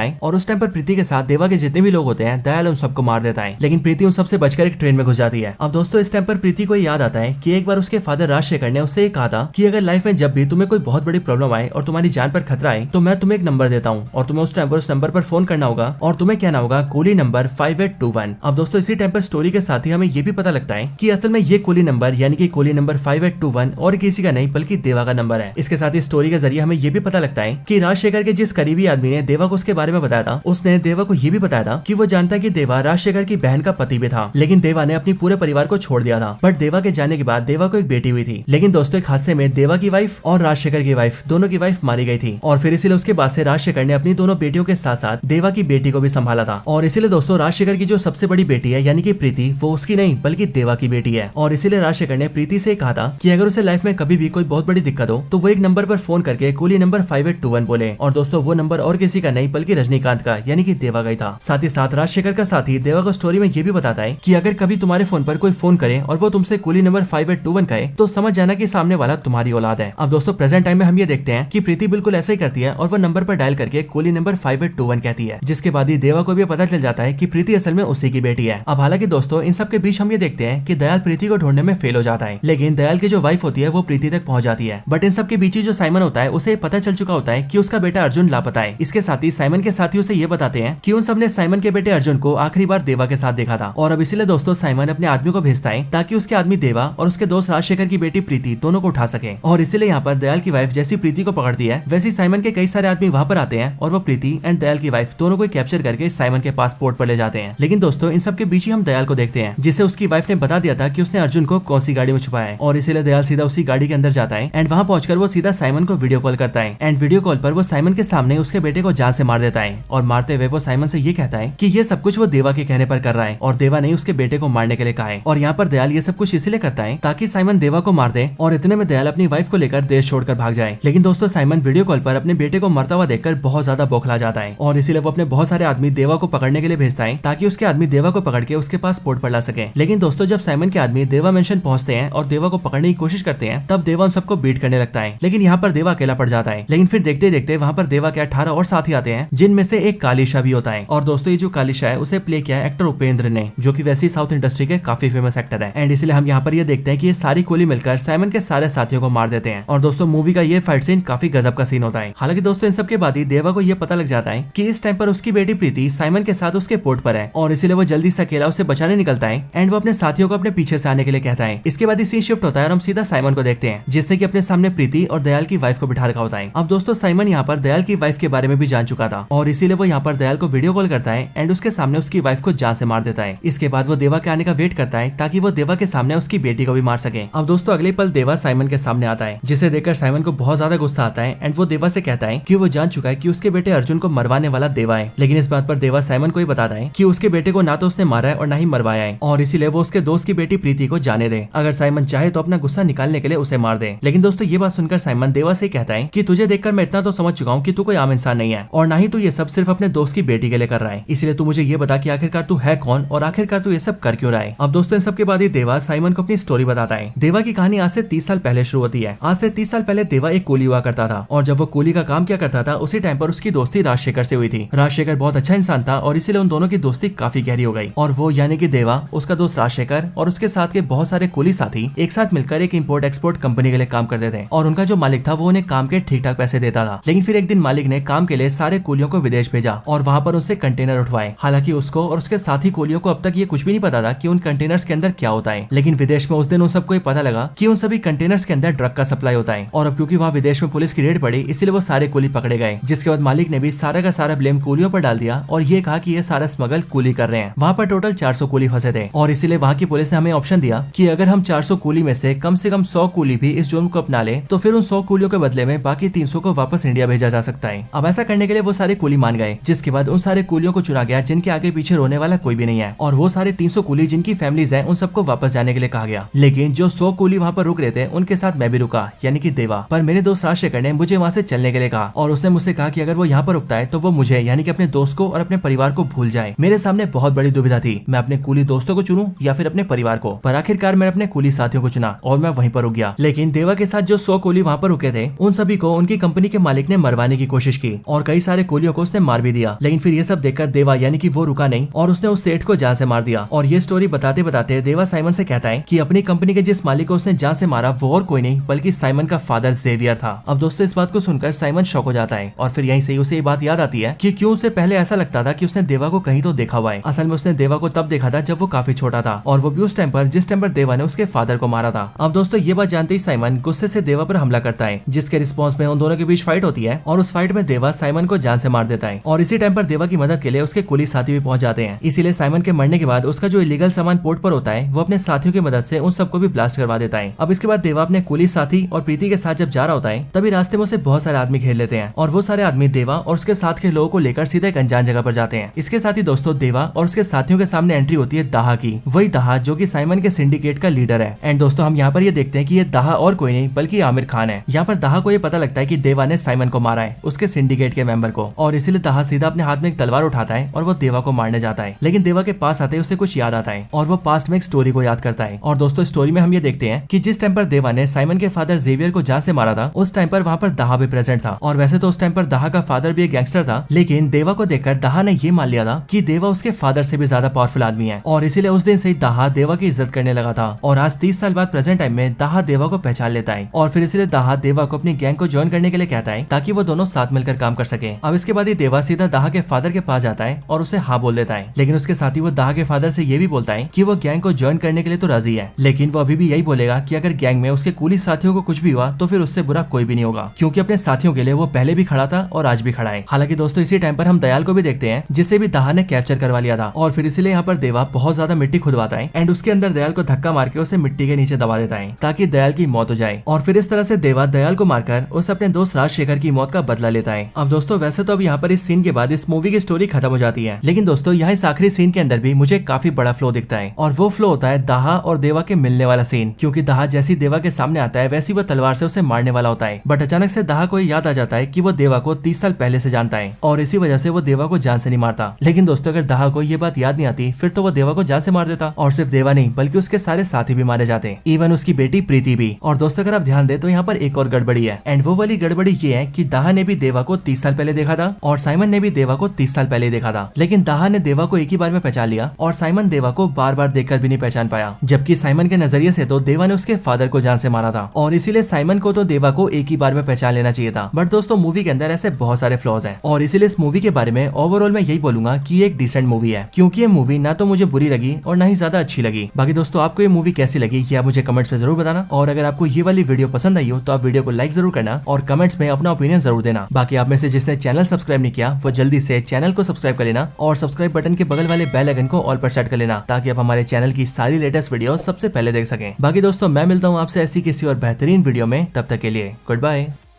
है और उस टाइम पर प्रीति के साथ देवा के जितने भी लोग होते हैं दयाल उन सबको मार देता है। लेकिन प्रीति उन सबसे बचकर एक ट्रेन में घुस जाती है। अब दोस्तों इस टाइम पर प्रीति को याद आता है कि एक बार उसके फादर राजशेखर ने उससे कहा था कि अगर लाइफ में जब भी तुम्हें कोई बहुत बड़ी प्रॉब्लम आए और तुम्हारी जान पर खतरा आए तो मैं तुम्हें एक नंबर देता हूँ और तुम्हें उस टाइम पर उस नंबर पर फोन करना होगा और तुम्हें कहना होगा कूली नंबर 5821। अब दोस्तों इसी टाइम पर स्टोरी के साथ ही हमें ये भी पता लगता है कि असल में ये कूली नंबर यानी कि कूली नंबर 5821 और किसी का नहीं बल्कि देवा का नंबर है। इसके साथ ही स्टोरी के जरिए हमें ये भी पता लगता है कि राजशेखर के जिस करीबी आदमी ने देवा को उसके बारे में बताया था उसने देवा को ये भी बताया था कि वो जानता है कि देवा राजशेखर की बहन का पति भी था। लेकिन देवा ने अपनी पूरे परिवार को छोड़ दिया था। बट देवा के जाने के बाद देवा को एक बेटी हुई थी। लेकिन दोस्तों एक हादसे में देवा की वाइफ और राजशेखर की वाइफ दोनों की वाइफ मारी गई थी और फिर इसीलिए उसके बाद से राजशेखर ने अपनी दोनों बेटियों के साथ साथ देवा की बेटी को भी संभाला था। और इसीलिए दोस्तों राजशेखर की जो सबसे बड़ी बेटी है यानी कि प्रीति वो उसकी नहीं बल्कि देवा की बेटी है। और इसीलिए राजशेखर ने प्रीति से कहा था कि अगर उसे लाइफ में कभी भी कोई बहुत बड़ी दिक्कत हो तो वो एक नंबर पर फोन करके कूली नंबर 5821 बोले। और दोस्तों वो नंबर और किसी का नहीं बल्कि रजनीकांत का यानी कि देवा का ही था। साथ ही साथ राजशेखर का साथी देवा को स्टोरी में ये भी बताता है कि अगर कभी तुम्हारे फोन पर कोई फोन करे और वो तुमसे कूली नंबर 5821 कहे तो समझ जाना कि सामने वाला तुम्हारी औलाद है। अब दोस्तों प्रेजेंट टाइम में हम ये देखते हैं कि प्रीति बिल्कुल ऐसा ही करती है और वो नंबर पर डायल करके कूली नंबर 5821 कहती है। जिसके बाद ही देवा को भी पता चल जाता है कि प्रीति असल में उसी की बेटी है। अब हालांकि दोस्तों इन सब के बीच हम ये देखते हैं कि दयाल प्रीति को ढूंढने में फेल हो जाता है। लेकिन दयाल की जो वाइफ होती है वो प्रीति तक पहुंच जाती है। बट इन सब के बीच ही जो साइमन होता है उसे पता चल चुका होता है कि उसका बेटा अर्जुन लापता है। इसके साथ ही साइमन के साथी उसे ये बताते हैं कि उन सब ने साइमन के बेटे अर्जुन को आखिरी बार देवा के साथ देखा था। और अब इसीलिए दोस्तों साइमन अपने आदमी को भेजता है ताकि उसके आदमी देवा और उसके दोस्त राजशेखर की बेटी प्रीति दोनों को उठा सके। और इसीलिए यहाँ पर दयाल की वाइफ जैसी प्रीति को पकड़ती है वैसी साइमन के कई सारे आदमी वहाँ पर आते हैं और वो प्रीति एंड दयाल की वाइफ दोनों को कैप्चर करके साइमन के पासपोर्ट पर ले जाते हैं। लेकिन दोस्तों इन सब के बीच ही हम दयाल को देखते हैं जिसे उसकी वाइफ ने बता दिया था कि उसने अर्जुन को कौन सी गाड़ी में छुपाया है। और इसीलिए दयाल सीधा उसी गाड़ी के अंदर जाता है एंड वहाँ पहुंचकर वो सीधा साइमन को वीडियो कॉल करता है एंड वीडियो कॉल पर वो साइमन के सामने उसके बेटे को जान से मार देता है। और मारते हुए वो साइमन से ये कहता है कि ये सब कुछ वो देवा के कहने पर कर रहा है और देवा ने उसके बेटे को मारने के लिए कहा है। और यहाँ पर दयाल ये सब कुछ इसलिए करता है ताकि साइमन देवा को मार दे और इतने में दयाल अपनी वाइफ को लेकर देश छोड़कर भाग जाए। लेकिन दोस्तों साइमन वीडियो कॉल पर अपने बेटे को मरता हुआ देखकर बहुत ज्यादा बौखला जाता है और इसीलिए वो अपने बहुत सारे आदमी देवा को पकड़ने के लिए भेजता है ताकि उसके आदमी देवा को पकड़ के उसके पास पोर्ट पर ला सके। लेकिन दोस्तों जब साइमन के आदमी देवा मेंशन पहुंचते हैं और देवा को पकड़ने की कोशिश करते हैं तब देवा उन सबको बीट करने लगता है। लेकिन यहाँ पर देवा अकेला पड़ जाता है। लेकिन फिर देखते देखते वहाँ पर देवा के 18 और साथी आते हैं जिनमें से एक कालिशा भी होता है। और दोस्तों ये जो कालिशा है उसे प्ले किया है एक्टर उपेंद्र ने जो कि वैसे साउथ इंडस्ट्री के काफी फेमस एक्टर है। एंड इसलिए हम यहाँ पर ये देखते हैं कि ये सारी गोली मिलकर साइमन के सारे साथियों को मार देते हैं। और दोस्तों मूवी का ये फाइट सीन काफी गजब का सीन होता है। हालांकि दोस्तों इन सब के बाद ही देवा को ये पता लग जाता है कि इस टाइम पर उसकी बेटी प्रीति साइमन के साथ उसके पोर्ट पर है और इसीलिए वो जल्दी से अकेला उसे बचाने निकलता है एंड वो अपने साथियों को अपने पीछे से आने के लिए कहता है। इसके बाद सीन शिफ्ट होता है और हम सीधा साइमन को देखते हैं जिससे कि अपने सामने प्रीति और दयाल की वाइफ को बिठा रखा होता है। अब दोस्तों साइमन यहाँ पर दयाल की वाइफ के बारे में भी जान चुका था और इसीलिए वो यहाँ पर दयाल को वीडियो कॉल करता है एंड उसके सामने उसकी वाइफ को जान से मार देता है। इसके बाद वो देवा के आने का वेट करता है ताकि वो देवा के सामने उसकी बेटी को भी मार सके। अब दोस्तों अगले पल देवा साइमन के सामने आता है जिसे देखकर साइमन को बहुत ज्यादा गुस्सा आता है एंड वो देवा से कहता है कि वो जान चुका है कि उसके बेटे अर्जुन को मरवाने वाला देवा है। लेकिन इस बात पर देवा साइमन को ही बताता है कि उसके बेटे को ना तो उसने मारा है और ना ही मरवाया है और इसीलिए वो उसके दोस्त की बेटी प्रीति को जाने दे। अगर साइमन चाहे तो अपना गुस्सा निकालने के लिए उसे मार दे। लेकिन दोस्तों ये बात सुनकर साइमन देवा से कहता है कि तुझे देखकर मैं इतना तो समझ चुका हूँ कि तू कोई आम इंसान नहीं है और ना ही तू ये सब सिर्फ अपने दोस्त की बेटी के लिए कर रहा है, इसलिए तू मुझे ये बता कि आखिरकार तू है कौन और आखिरकार तू ये सब कर क्यों रहा है। अब दोस्तों इन सब के बाद ही देवा साइमन को अपनी स्टोरी बताता है। देवा की कहानी आज से 30 साल पहले शुरू होती है। आज से 30 साल पहले देवा एक कूली हुआ करता था और जब वो कूली का काम किया करता था उसी टाइम पर उसकी दोस्ती राजशेखर से हुई थी। राजशेखर बहुत अच्छा इंसान था और इसीलिए उन दोनों की दोस्ती काफी गहरी हो गई और वो यानी कि देवा, उसका दोस्त राजशेखर और उसके साथ के बहुत सारे कूली साथी एक साथ मिलकर एक इंपोर्ट एक्सपोर्ट कंपनी के लिए काम करते थे और उनका जो मालिक था वो उन्हें काम के ठीक ठाक पैसे देता था। लेकिन फिर एक दिन मालिक ने काम के लिए सारे कूलियों को विदेश भेजा और वहाँ पर उनसे कंटेनर उठवाए। हालांकि उसको और उसके साथी कूलियों को अब तक ये कुछ भी नहीं पता था कि उन कंटेनर्स के अंदर क्या होता है। लेकिन विदेश में उस दिन उन सबको ये पता लगा कि उन सभी कंटेनर्स के अंदर ड्रग का सप्लाई होता है और अब क्योंकि वहाँ विदेश में पुलिस की रेड पड़ी इसलिए वो सारे कूली पकड़े गए, जिसके बाद मालिक ने भी सारा का सारा ब्लेम कूलियों पर डाल दिया और ये कहा कि ये सारा स्मगल कूली कर रहे हैं। वहाँ पर टोटल 400 कूली फंसे थे और इसीलिए वहाँ की पुलिस ने हमें ऑप्शन दिया कि अगर हम 400 कूली में से कम 100 कूली भी इस जुर्म को अपना ले तो फिर उन 100 कूलियों के बदले में बाकी 300 को वापस इंडिया भेजा जा सकता है। अब ऐसा करने के लिए वो सारे कूली मान गए, जिसके बाद उन सारे कूलियों को चुना गया जिनके आगे पीछे रोने वाला कोई भी नहीं है और वो सारे 300 कूली जिनकी फैमिलीज है उन सबको वापस जाने के लिए कहा गया। लेकिन जो 100 कूली वहाँ पर रुक रहे थे उनके साथ मैं भी रुका, यानी कि देवा। पर मेरे दोस्त राजशेखर ने मुझे वहाँ से चलने के लिए कहा और उसने मुझसे कहा कि अगर वो यहाँ पर रुकता है तो वो मुझे यानी कि अपने दोस्त को और अपने परिवार को भूल जाए। मेरे सामने बहुत बड़ी दुविधा थी, मैं अपने कूली दोस्तों को चुनूं या फिर अपने परिवार को, पर आखिरकार मैंने अपने कूली साथियों को चुना और मैं वहीं पर रुक गया। लेकिन देवा के साथ जो 100 कूली वहाँ पर रुके थे उन सभी को उनकी कंपनी के मालिक ने मरवाने की कोशिश की और कई सारे कूलियों को उसने मार भी दिया। लेकिन फिर ये सब देखकर देवा यानी कि वो रुका नहीं और उसने उस सेठ को जान से मार दिया। और ये स्टोरी बताते बताते देवा साइमन से कहता है कि अपनी कंपनी के जिस मालिक को उसने जान से मारा वो और कोई नहीं बल्कि साइमन का फादर जेवियर था। अब दोस्तों इस बात को सुनकर साइमन शॉक हो जाता है और फिर यहीं से उसे ये बात याद आती है कि क्यों उसे पहले ऐसा लगता था कि उसने देवा को कहीं तो देखा हुआ है। असल में उसने देवा को तब देखा था जब वो काफी छोटा था और वो भी उस टाइम पर जिस टाइम पर देवा ने उसके फादर को मारा था। अब दोस्तों ये बात जानते ही साइमन गुस्से से देवा पर हमला करता है, जिसके रिस्पॉन्स में उन दोनों के बीच फाइट होती है और उस फाइट में देवा साइमन को जान से मार देता है। और इसी टाइम पर देवा की मदद के लिए उसके कुली साथी भी पहुंच जाते हैं। इसीलिए साइमन के मरने के बाद उसका जो इलीगल सामान पोर्ट पर होता है वो अपने साथियों की मदद से उन सबको भी ब्लास्ट करवा देता है। अब इसके बाद देवा अपने कुली साथी और प्रीति के साथ जब जा रहा होता है तभी रास्ते में उसे बहुत सारे आदमी घेर लेते हैं और वो सारे आदमी देवा और उसके साथ के लोगों को लेकर सीधे एक अनजान जगह पर जाते हैं। इसके साथ ही दोस्तों देवा और उसके साथियों के सामने एंट्री होती है दाहा की, वही दाहा जो कि साइमन के सिंडिकेट का लीडर है। एंड दोस्तों हम यहाँ पर ये देखते हैं कि ये दाहा और कोई नहीं बल्कि आमिर खान है। यहाँ पर दाहा को ये पता लगता है कि देवा ने साइमन को मारा है, उसके सिंडिकेट के मेंबर को, और इसीलिए दाहा सीधा अपने हाथ में एक तलवार उठाता है और वो देवा को मारने जाता है। लेकिन देवा के पास आते ही उसे कुछ याद आता है और वो पास्ट में एक स्टोरी को याद करता है। और दोस्तों स्टोरी में हम ये देखते हैं कि जिस टाइम पर देवा ने साइमन के फादर जेवियर को जान से मारा था उस टाइम पर वहाँ पर दाहा भी प्रेजेंट था। और वैसे तो उस टाइम पर दाहा का फादर भी एक गैंगस्टर था, लेकिन देवा को देखकर दाहा ने ये मान लिया था कि देवा उसके फादर से भी ज्यादा पावरफुल आदमी है और इसीलिए उस दिन से ही दाहा देवा की इज्जत करने लगा था। और आज 30 साल बाद प्रेजेंट टाइम में दाहा देवा को पहचान लेता है और फिर इसलिए दाहा देवा को अपनी गैंग को ज्वाइन करने के लिए कहता है ताकि वो दोनों साथ मिलकर काम कर सके। अब इसके बाद ही देवा सीधा दाहा के फादर के पास जाता है और उसे हाँ बोल देता है। लेकिन उसके साथ ही वो दाहा के फादर से ये भी बोलता है कि वो गैंग को ज्वाइन करने के लिए तो राजी है, लेकिन वो अभी भी यही बोलेगा कि अगर गैंग में उसके कुली साथियों को कुछ भी हुआ तो फिर उससे बुरा कोई भी नहीं होगा, क्योंकि अपने साथियों के लिए वो पहले भी खड़ा था और आज भी खड़ा है। हालांकि दोस्तों इसी टाइम पर हम दयाल को भी देखते हैं जिसे भी दाहा ने कैप्चर करवा लिया था और फिर इसलिए यहाँ पर देवा बहुत ज्यादा मिट्टी खुदवाता है एंड उसके अंदर दयाल को धक्का मार के उसे मिट्टी के नीचे दबा देता है ताकि दयाल की मौत हो जाए। और फिर इस तरह से देवा दयाल को मारकर उस अपने दोस्त राजशेखर की मौत का बदला लेता है। अब दोस्तों वैसे तो अब यहाँ पर इस सीन के बाद इस मूवी की स्टोरी खत्म हो जाती है, लेकिन दोस्तों यहाँ इस आखिरी सीन के अंदर भी मुझे काफी बड़ा फ्लो दिखता है और वो फ्लो होता है दाहा और देवा के मिलने वाला सीन। क्योंकि दाहा जैसी देवा के सामने आता है वैसी वो तलवार से उसे मारने वाला होता है, बट अचानक से दाहा को याद आ जाता है कि वो देवा को 30 साल पहले से जानता है और इसी वजह से वो देवा को जान से नहीं मारता। लेकिन दोस्तों अगर दाहा को ये बात याद नहीं आती फिर तो वो देवा को जान से मार देता और सिर्फ देवा नहीं बल्कि उसके सारे साथी भी मारे जाते, इवन उसकी बेटी प्रीति भी। और दोस्तों अगर आप ध्यान दे तो यहाँ पर एक और गड़बड़ी है एंड वो वाली गड़बड़ी ये है कि दाहा ने भी देवा को 30 साल पहले देखा था और साइमन ने भी देवा को 30 साल पहले देखा था, लेकिन दाहा ने देवा को एक ही बार में पहचान लिया और साइमन देवा को बार बार देखकर भी नहीं पहचान पाया। जबकि साइमन के नजरिए से तो देवा ने उसके फादर को जान से मारा था और इसीलिए साइमन को तो देवा को एक ही बार में पहचान लेना चाहिए था। बट दोस्तों मूवी के अंदर ऐसे बहुत सारे फ्लॉज हैं और इसीलिए इस मूवी के बारे में ओवरऑल मैं यही बोलूंगा कि ये एक डिसेंट मूवी है, क्योंकि ये मूवी ना तो मुझे बुरी लगी और ना ही ज्यादा अच्छी लगी। बाकी दोस्तों आपको ये मूवी कैसी लगी ये आप मुझे कमेंट्स में जरूर बताना और अगर आपको ये वाली वीडियो पसंद आई हो तो आप वीडियो को लाइक जरूर करना और कमेंट्स में अपना ओपिनियन जरूर देना। बाकी आप में से जिसने चैनल सब्सक्राइब नहीं किया वो जल्दी से चैनल को सब्सक्राइब कर लेना और सब्सक्राइब बटन के बगल वाले बेल आइकन को ऑल पर सेट कर लेना ताकि आप हमारे चैनल की सारी लेटेस्ट वीडियो सबसे पहले देख सकें। बाकी दोस्तों मैं मिलता हूँ आपसे ऐसी किसी और बेहतरीन वीडियो में, तब तक के लिए गुड बाय।